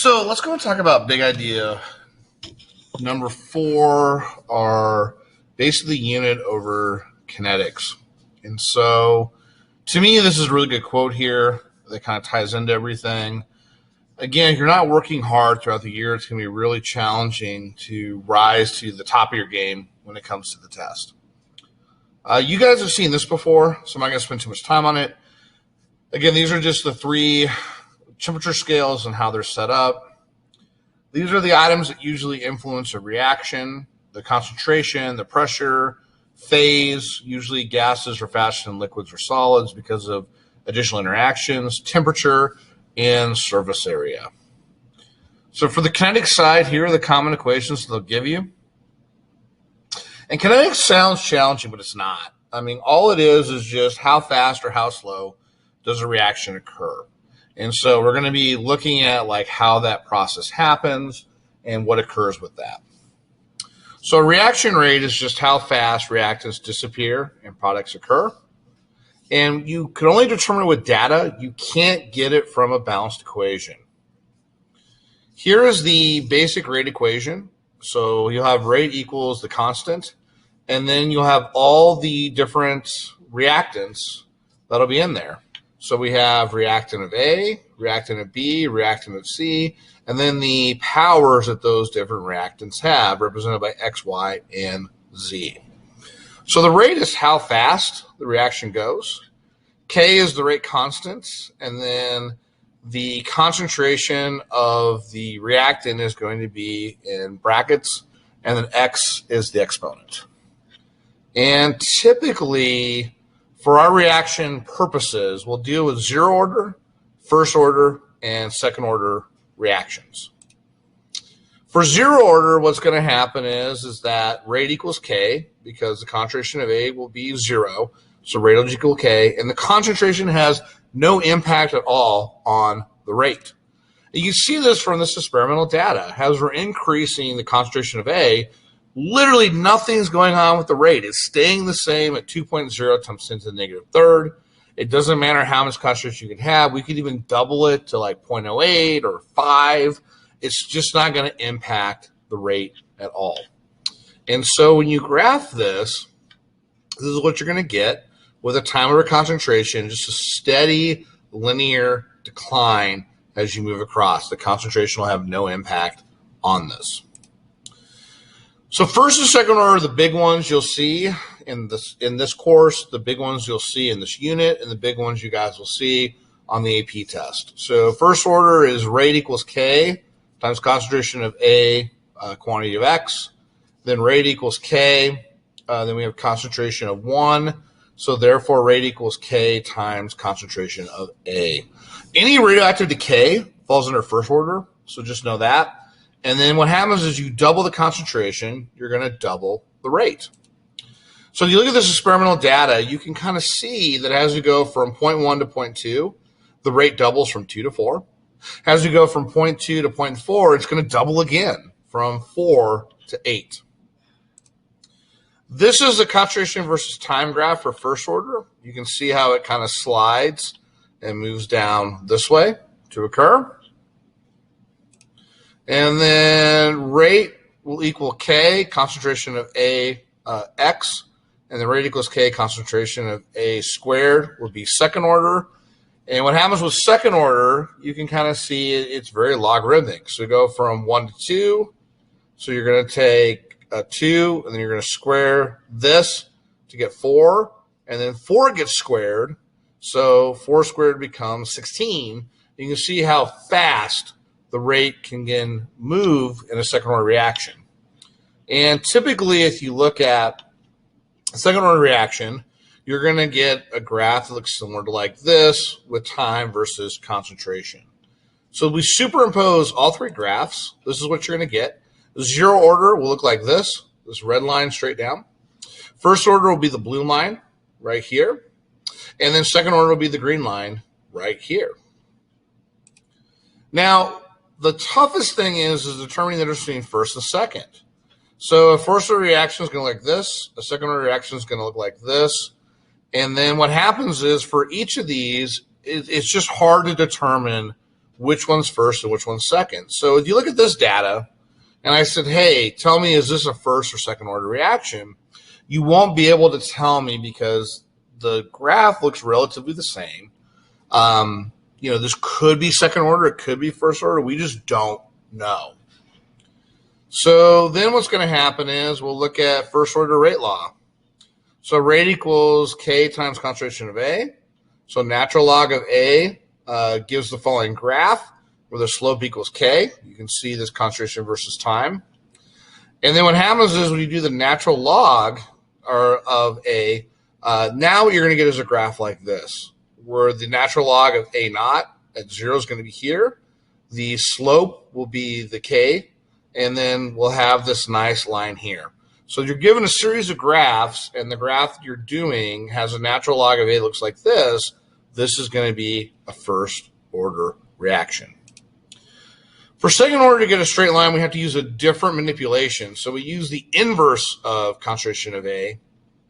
So let's go and talk about big idea number 4, our basically unit over kinetics. And so to me, this is a really good quote here that kind of ties into everything. Again, if you're not working hard throughout the year, it's going to be really challenging to rise to the top of your game when it comes to the test. You guys have seen this before, so I'm not going to spend too much time on it. Again, these are just the 3 temperature scales and how they're set up. These are the items that usually influence a reaction: the concentration, the pressure, phase, usually gases are faster than liquids or solids because of additional interactions, temperature, and surface area. So for the kinetic side, here are the common equations they'll give you. And kinetics sounds challenging, but it's not. I mean, all it is just how fast or how slow does a reaction occur. And so we're going to be looking at like how that process happens and what occurs with that. So a reaction rate is just how fast reactants disappear and products occur. And you can only determine it with data. You can't get it from a balanced equation. Here is the basic rate equation. So you'll have rate equals the constant, and then you'll have all the different reactants that'll be in there. So we have reactant of A, reactant of B, reactant of C, and then the powers that those different reactants have, represented by X, Y, and Z. So the rate is how fast the reaction goes. K is the rate constant, and then the concentration of the reactant is going to be in brackets, and then X is the exponent. And typically, for our reaction purposes, we'll deal with 0 order, 1st order, and 2nd order reactions. For 0 order, what's going to happen is that rate equals K, because the concentration of A will be 0, so rate will equal K, and the concentration has no impact at all on the rate. And you see this from this experimental data. As we're increasing the concentration of A, literally nothing's going on with the rate. It's staying the same at 2.0 times 10 to the negative third. It doesn't matter how much concentration you can have. We could even double it to like 0.08 or 5. It's just not going to impact the rate at all. And so when you graph this is what you're going to get with a time over concentration, just a steady linear decline as you move across. The concentration will have no impact on this. So 1st and 2nd order, the big ones you'll see in this course, the big ones you'll see in this unit, and the big ones you guys will see on the AP test. So 1st order is rate equals K times concentration of A, quantity of X. Then rate equals K. Then we have concentration of 1. So therefore, rate equals K times concentration of A. Any radioactive decay falls under 1st order, so just know that. And then what happens is you double the concentration, you're going to double the rate. So if you look at this experimental data, you can kind of see that as we go from 0.1 to 0.2, the rate doubles from 2 to 4. As we go from 0.2 to 0.4, it's going to double again from 4 to 8. This is the concentration versus time graph for 1st order. You can see how it kind of slides and moves down this way to occur. And then rate will equal K, concentration of A, X, and the rate equals K, concentration of A squared would be 2nd order. And what happens with 2nd order, you can kind of see it's very logarithmic. So we go from 1 to 2. So you're going to take a 2, and then you're going to square this to get 4. And then 4 gets squared. So 4 squared becomes 16. You can see how fast the rate can then move in a 2nd order reaction. And typically, if you look at a 2nd order reaction, you're going to get a graph that looks similar to like this with time versus concentration. So we superimpose all 3 graphs. This is what you're going to get. 0 order will look like this red line straight down. 1st order will be the blue line right here. And then 2nd order will be the green line right here. Now, the toughest thing is determining the difference between 1st and 2nd. So a 1st order reaction is going to look like this. A 2nd order reaction is going to look like this. And then what happens is for each of these, it's just hard to determine which one's first and which one's second. So if you look at this data, and I said, hey, tell me, is this a first or second order reaction? You won't be able to tell me because the graph looks relatively the same. This could be second order, it could be first order. We just don't know. So then what's going to happen is we'll look at first order rate law. So rate equals K times concentration of A. So natural log of A gives the following graph where the slope equals K. You can see this concentration versus time. And then what happens is when you do the natural log of A, now what you're going to get is a graph like this, where the natural log of A naught at 0 is going to be here. The slope will be the K, and then we'll have this nice line here. So you're given a series of graphs, and the graph you're doing has a natural log of A looks like this. This is going to be a first order reaction. For second order to get a straight line, we have to use a different manipulation. So we use the inverse of concentration of A,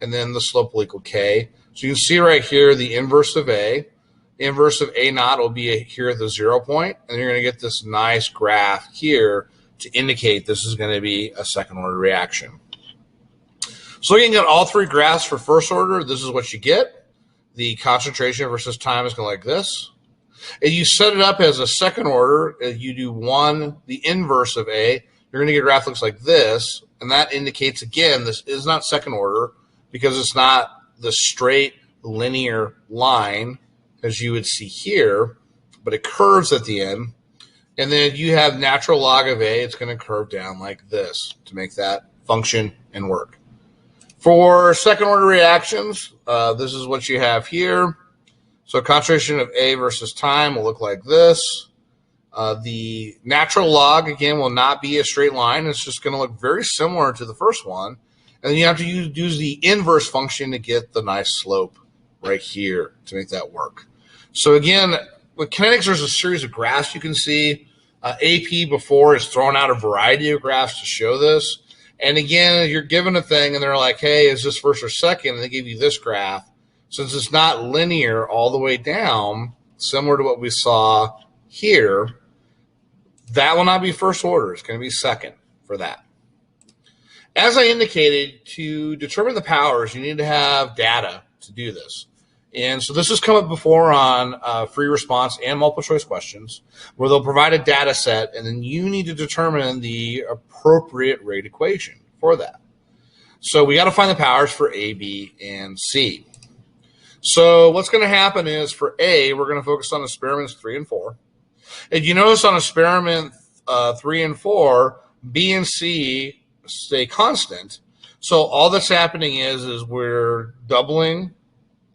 and then the slope will equal K. So you can see right here the inverse of A. The inverse of A naught will be here at the 0 point, and you're going to get this nice graph here to indicate this is going to be a second order reaction. So looking at all three graphs for first order, this is what you get. The concentration versus time is going to look like this. If you set it up as a second order, if you do the inverse of A, you're going to get a graph that looks like this. And that indicates, again, this is not second order because it's not the straight linear line as you would see here, but it curves at the end. And then if you have natural log of A, it's going to curve down like this to make that function and work. For second order reactions, this is what you have here. So concentration of A versus time will look like this. The natural log, again, will not be a straight line. It's just going to look very similar to the first one. And then you have to use the inverse function to get the nice slope right here to make that work. So again, with kinetics, there's a series of graphs you can see. AP before has thrown out a variety of graphs to show this. And again, you're given a thing and they're like, hey, is this first or second? And they give you this graph. Since it's not linear all the way down, similar to what we saw here, that will not be first order. It's going to be second for that. As I indicated, to determine the powers, you need to have data to do this. And so this has come up before on free response and multiple choice questions, where they'll provide a data set, and then you need to determine the appropriate rate equation for that. So we got to find the powers for A, B, and C. So what's going to happen is for A, we're going to focus on experiments 3 and 4. If you notice on experiment 3 and 4, B and C stay constant. So all that's happening is we're doubling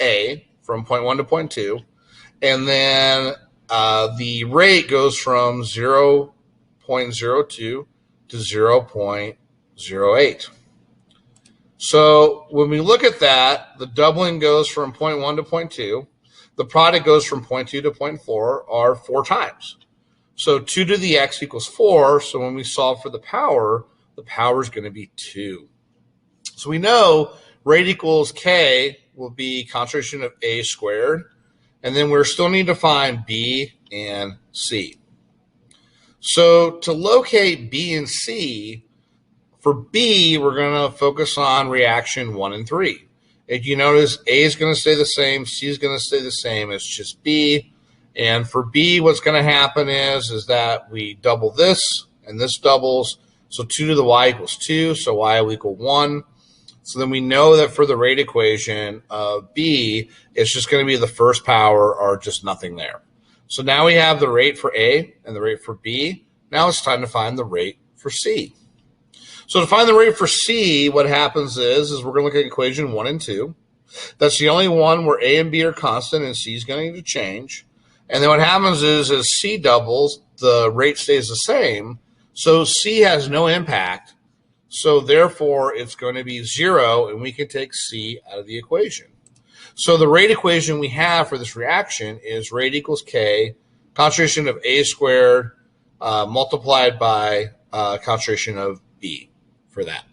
A from point 1 to point 2, and then the rate goes from 0.02 to 0.08. So when we look at that, the doubling goes from point 1 to point 2. The product goes from point 2 to point 4, or 4 times. So 2 to the x equals 4. So when we solve for the power is going to be 2. So we know rate equals K will be concentration of A squared. And then we still need to find B and C. So to locate B and C, for B, we're going to focus on reaction 1 and 3. If you notice, A is going to stay the same, C is going to stay the same. It's just B. And for B, what's going to happen is that we double this, and this doubles. So 2 to the y equals 2, so y will equal 1. So then we know that for the rate equation of B, it's just going to be the first power or just nothing there. So now we have the rate for A and the rate for B. Now it's time to find the rate for C. So to find the rate for C, what happens is we're going to look at equation 1 and 2. That's the only one where A and B are constant and C is going to need to change. And then what happens is as C doubles, the rate stays the same. So C has no impact. So therefore, it's going to be 0, and we can take C out of the equation. So the rate equation we have for this reaction is rate equals K, concentration of A squared multiplied by concentration of B for that.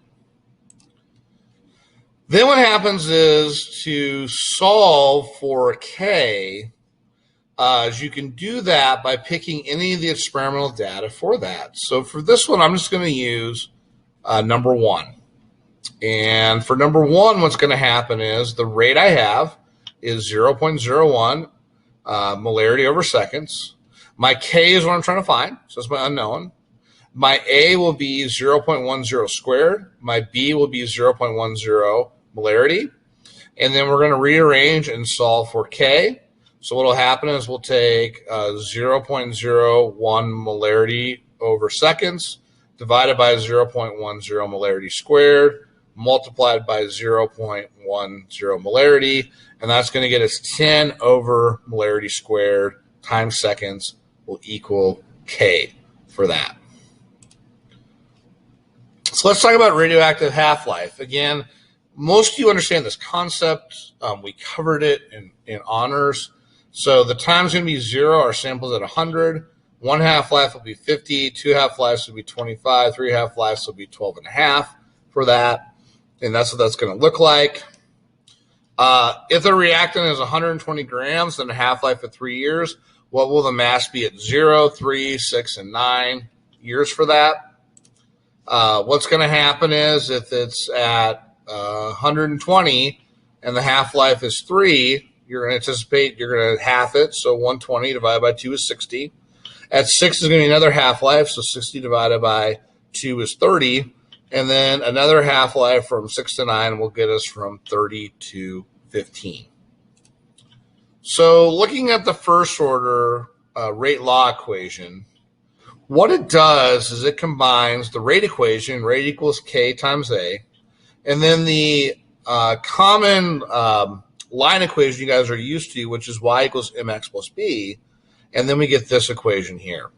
Then what happens is to solve for K, is you can do that by picking any of the experimental data for that. So for this one, I'm just going to use number 1. And for number 1, what's going to happen is the rate I have is 0.01 molarity over seconds. My K is what I'm trying to find, so that's my unknown. My A will be 0.10 squared. My B will be 0.10 molarity. And then we're going to rearrange and solve for K. So what will happen is we'll take 0.01 molarity over seconds divided by 0.10 molarity squared multiplied by 0.10 molarity, and that's going to get us 10 over molarity squared times seconds will equal K for that. So let's talk about radioactive half-life. Again, most of you understand this concept. We covered it in honors. So the time's going to be 0. Our sample's at 100. 1 half-life will be 50. 2 half-lives will be 25. 3 half-lives will be 12.5 for that. And that's what that's going to look like. If the reactant is 120 grams, then a half-life of 3 years, what will the mass be at 0, 3, 6, and 9 years for that? What's going to happen is if it's at 120 and the half-life is 3, you're going to anticipate you're going to half it. So 120 divided by 2 is 60. At 6 is going to be another half-life. So 60 divided by 2 is 30. And then another half-life from 6 to 9 will get us from 30 to 15. So looking at the first order rate law equation, what it does is it combines the rate equation, rate equals K times A, and then the common line equation you guys are used to, which is Y equals mx plus B, and then we get this equation here.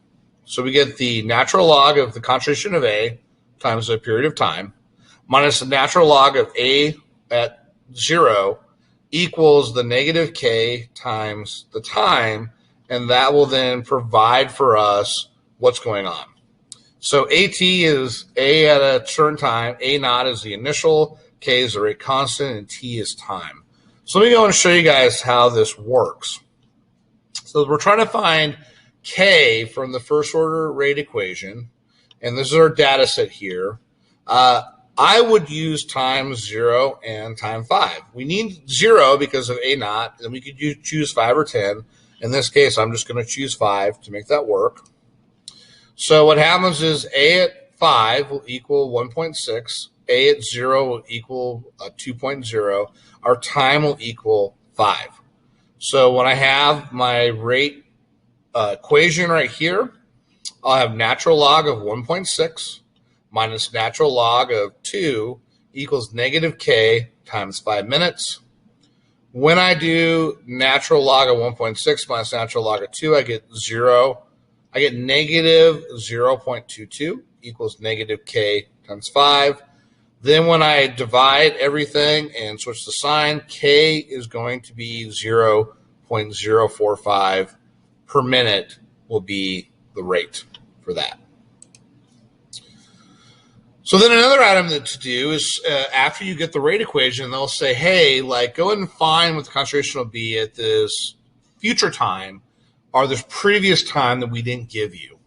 So we get the natural log of the concentration of A times the period of time minus the natural log of A at 0 equals the negative K times the time, and that will then provide for us what's going on. So AT is A at a certain time, A naught is the initial, K is the rate constant, and T is time. So let me go and show you guys how this works. So we're trying to find K from the first order rate equation, and this is our data set here. I would use time 0 and time 5. We need 0 because of A naught, and we could choose 5 or 10. In this case, I'm just going to choose 5 to make that work. So what happens is A at 5 will equal 1.6. A at 0 will equal 2.0. Our time will equal 5. So when I have my rate equation right here, I'll have natural log of 1.6 minus natural log of 2 equals negative K times 5 minutes. When I do natural log of 1.6 minus natural log of 2, I get 0. I get negative 0.22 equals negative K times 5. Then when I divide everything and switch the sign, K is going to be 0.045 per minute will be the rate for that. So then another item to do is after you get the rate equation, they'll say, hey, like go ahead and find what the concentration will be at this future time or this previous time that we didn't give you.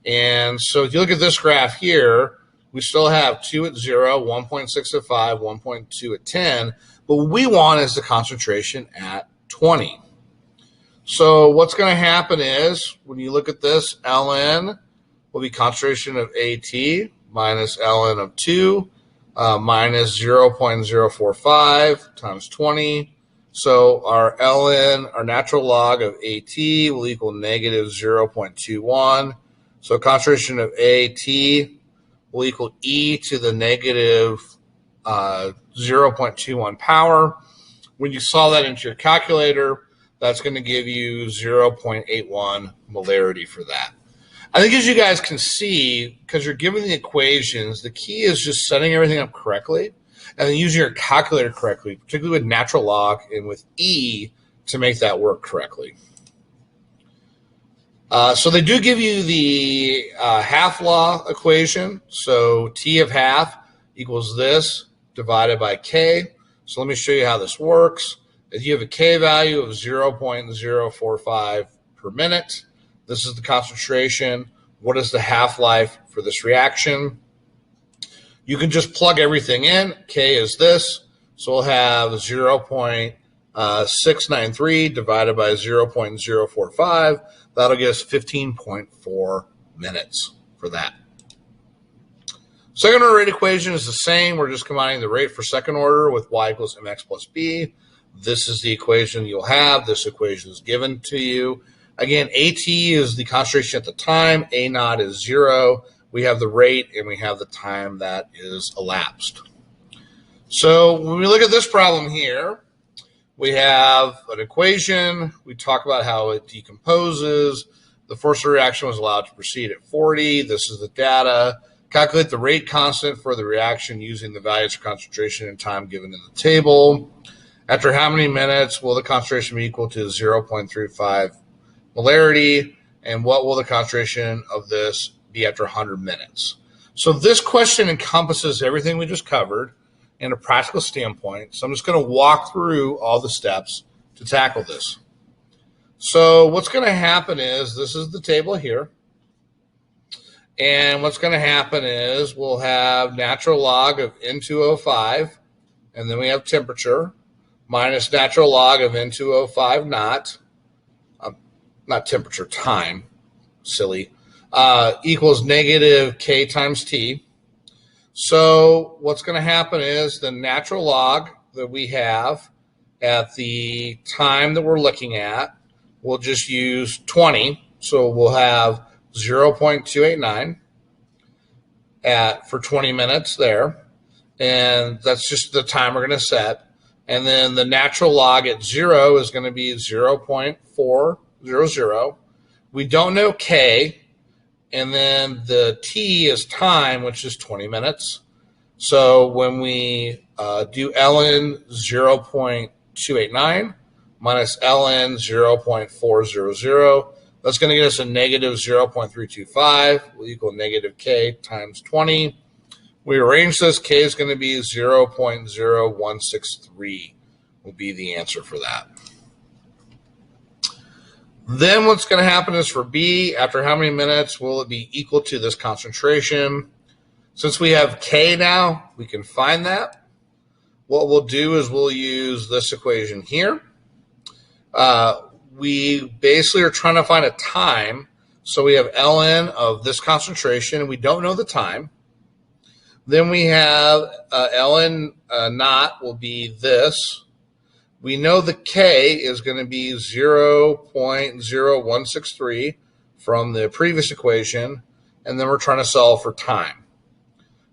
And so if you look at this graph here, we still have 2 at 0, 1.6 at 5, 1.2 at 10, but what we want is the concentration at 20. So what's going to happen is when you look at this, ln will be concentration of AT minus ln of 2 minus 0.045 times 20. So our ln, our natural log of AT will equal negative 0.21. So concentration of AT will equal e to the negative 0.21 power. When you solve that into your calculator, that's going to give you 0.81 molarity for that. I think as you guys can see, because you're given the equations, the key is just setting everything up correctly and then using your calculator correctly, particularly with natural log and with E to make that work correctly. So they do give you the half law equation. So T of half equals this divided by K. So let me show you how this works. If you have a K value of 0.045 per minute. This is the concentration. What is the half-life for this reaction? You can just plug everything in. K is this. So we'll have 0.693 divided by 0.045. That'll get us 15.4 minutes for that. Second order rate equation is the same. We're just combining the rate for second order with y equals mx plus b. This is the equation you'll have. This equation is given to you. Again, AT is the concentration at the time. A naught is 0. We have the rate, and we have the time that is elapsed. So when we look at this problem here, we have an equation. We talk about how it decomposes. The first reaction was allowed to proceed at 40. This is the data. Calculate the rate constant for the reaction using the values for concentration and time given in the table. After how many minutes will the concentration be equal to 0.35 molarity? And what will the concentration of this be after 100 minutes? So this question encompasses everything we just covered in a practical standpoint. So I'm just going to walk through all the steps to tackle this. So what's going to happen is, this is the table here. And what's going to happen is we'll have natural log of N2O5, and then we have temperature, minus natural log of N2O5 not temperature, time, silly, equals negative K times T. So what's going to happen is the natural log that we have at the time that we're looking at, we'll just use 20. So we'll have 0.289 for 20 minutes there. And that's just the time we're going to set. And then the natural log at 0 is going to be 0.400. We don't know K. And then the T is time, which is 20 minutes. So when we do ln 0.289 minus ln 0.400, that's going to get us a negative 0.325, will equal negative K times 20. We arrange this. K is going to be 0.0163 will be the answer for that. Then what's going to happen is for B, after how many minutes will it be equal to this concentration? Since we have K now, we can find that. What we'll do is we'll use this equation here. We basically are trying to find a time. So we have ln of this concentration. We don't know the time. Then we have ln naught will be this. We know the K is going to be 0.0163 from the previous equation, and then we're trying to solve for time.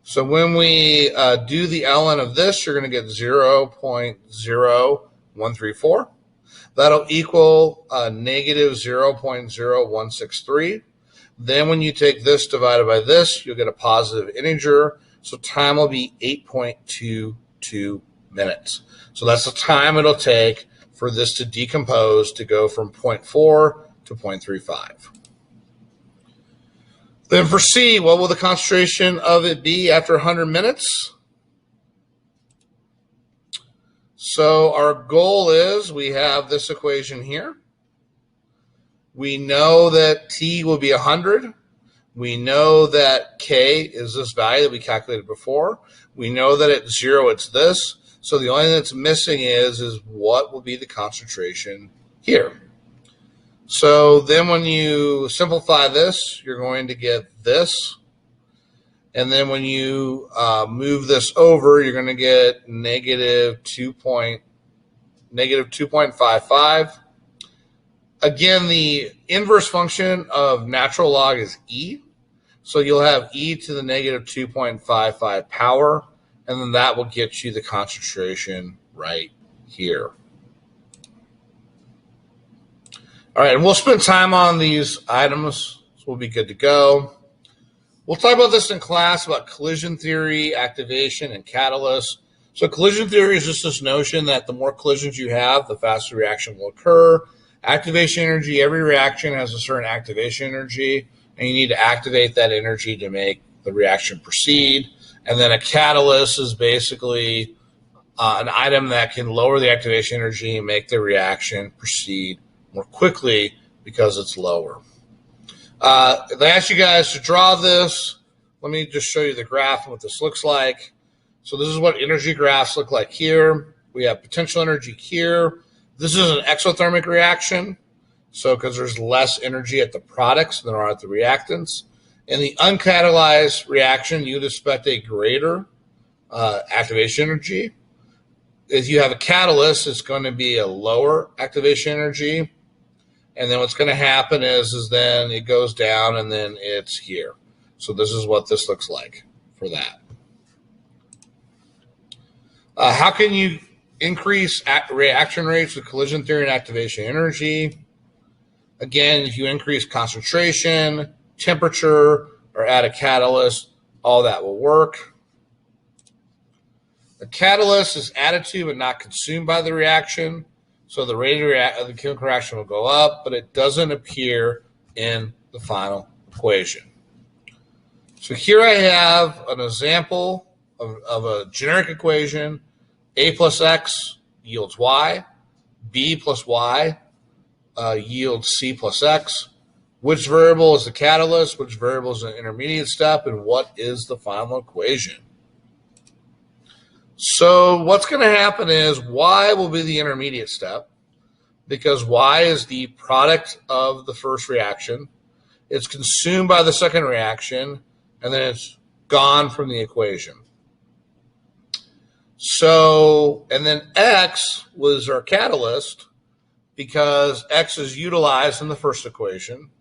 So when we do the ln of this, you're going to get 0.0134. That'll equal negative 0.0163. Then when you take this divided by this, you'll get a positive integer. So time will be 8.22 minutes. So that's the time it'll take for this to decompose to go from 0.4 to 0.35. Then for C, what will the concentration of it be after 100 minutes? So our goal is we have this equation here. We know that T will be 100. We know that K is this value that we calculated before. We know that at 0 it's this. So the only thing that's missing is what will be the concentration here. So then when you simplify this, you're going to get this. And then when you move this over, you're going to get negative 2.55. Again, the inverse function of natural log is e. So you'll have e to the negative 2.55 power, and then that will get you the concentration right here. All right, and we'll spend time on these items, so we'll be good to go. We'll talk about this in class about collision theory, activation, and catalysts. So collision theory is just this notion that the more collisions you have, the faster the reaction will occur. Activation energy, every reaction has a certain activation energy, and you need to activate that energy to make the reaction proceed. And then a catalyst is basically an item that can lower the activation energy and make the reaction proceed more quickly because it's lower. They asked you guys to draw this. Let me just show you the graph and what this looks like. So this is what energy graphs look like here. We have potential energy here. This is an exothermic reaction, so because there's less energy at the products than there are at the reactants. In the uncatalyzed reaction, you'd expect a greater activation energy. If you have a catalyst, it's going to be a lower activation energy. And then what's going to happen is then it goes down and then it's here. So this is what this looks like for that. How can you increase reaction rates with collision theory and activation energy? Again, if you increase concentration, temperature, or add a catalyst, all that will work. The catalyst is added to but not consumed by the reaction. So the rate of the chemical reaction will go up, but it doesn't appear in the final equation. So here I have an example of a generic equation. A plus X yields Y. B plus Y yields C plus X. Which variable is the catalyst? Which variable is an intermediate step? And what is the final equation? So what's going to happen is Y will be the intermediate step because Y is the product of the first reaction. It's consumed by the second reaction, and then it's gone from the equation. So, and then X was our catalyst because X is utilized in the first equation.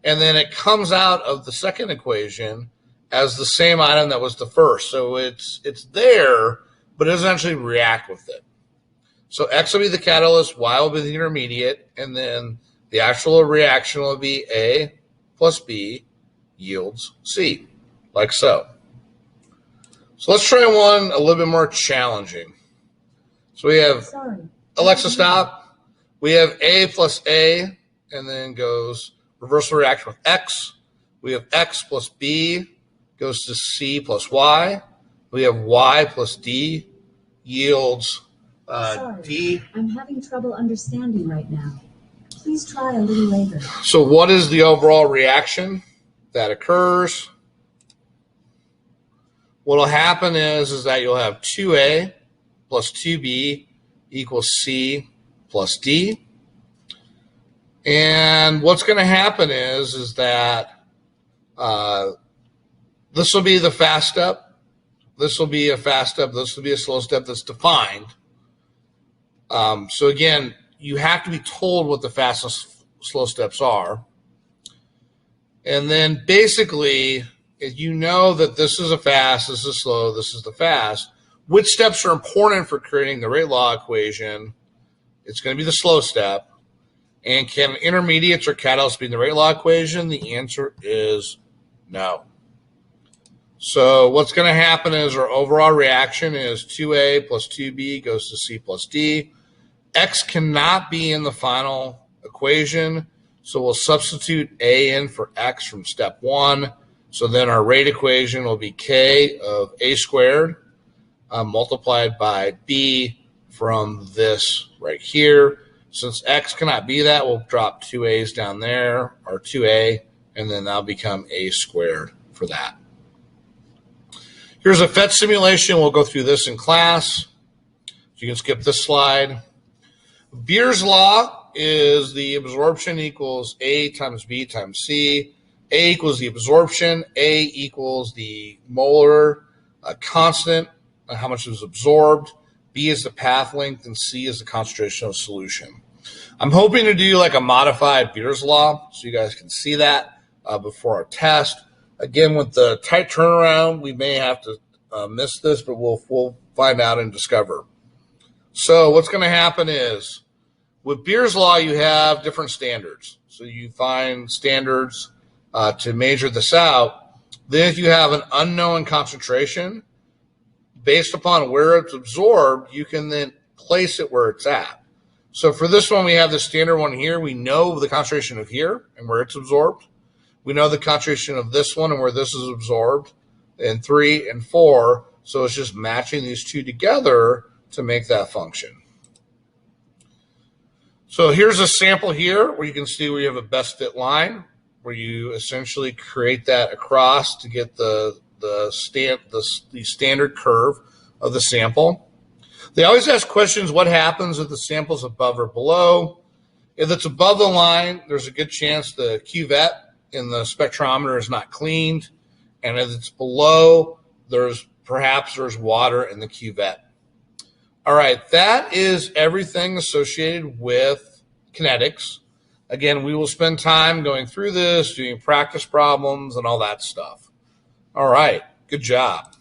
And then it comes out of the second equation as the same item that was the first. So it's there, but it doesn't actually react with it. So X will be the catalyst, Y will be the intermediate, and then the actual reaction will be A plus B yields C, like so. So let's try one a little bit more challenging. So we have, Alexa, stop. We have A plus A, and then goes reversal reaction with X. We have X plus B goes to C plus Y. We have Y plus D yields D. I'm having trouble understanding right now. Please try a little later. So what is the overall reaction that occurs? What will happen is that you'll have 2A plus 2B equals C plus D. And what's going to happen is that this will be the fast step. This will be a fast step. This will be a slow step that's defined. So again, you have to be told what the fast and slow steps are. And then basically, if you know that this is a fast, this is slow, this is the fast, which steps are important for creating the rate law equation? It's going to be the slow step. And can intermediates or catalysts be in the rate law equation? The answer is no. So what's going to happen is our overall reaction is 2A plus 2B goes to C plus D. X cannot be in the final equation, so we'll substitute A in for X from step 1. So then our rate equation will be K of A squared multiplied by B from this right here. Since X cannot be that, we'll drop 2 A's down there, or 2A, and then that'll become A squared for that. Here's a PhET simulation. We'll go through this in class. So you can skip this slide. Beer's law is the absorption equals A times B times C. A equals the absorption. A equals the molar constant, how much is absorbed. B is the path length, and C is the concentration of solution. I'm hoping to do like a modified Beer's law so you guys can see that before our test. Again, with the tight turnaround, we may have to miss this, but we'll find out and discover. So what's going to happen is with Beer's law, you have different standards. So you find standards to measure this out. Then if you have an unknown concentration, based upon where it's absorbed, you can then place it where it's at. So for this one, we have the standard one here. We know the concentration of here and where it's absorbed. We know the concentration of this one and where this is absorbed in 3 and 4. So it's just matching these two together to make that function. So here's a sample here where you can see where you have a best fit line, where you essentially create that across to get the standard curve of the sample. They always ask questions, what happens if the sample's above or below? If it's above the line, there's a good chance the cuvette in the spectrometer is not cleaned. And if it's below, perhaps there's water in the cuvette. All right, that is everything associated with kinetics. Again, we will spend time going through this, doing practice problems and all that stuff. All right, good job.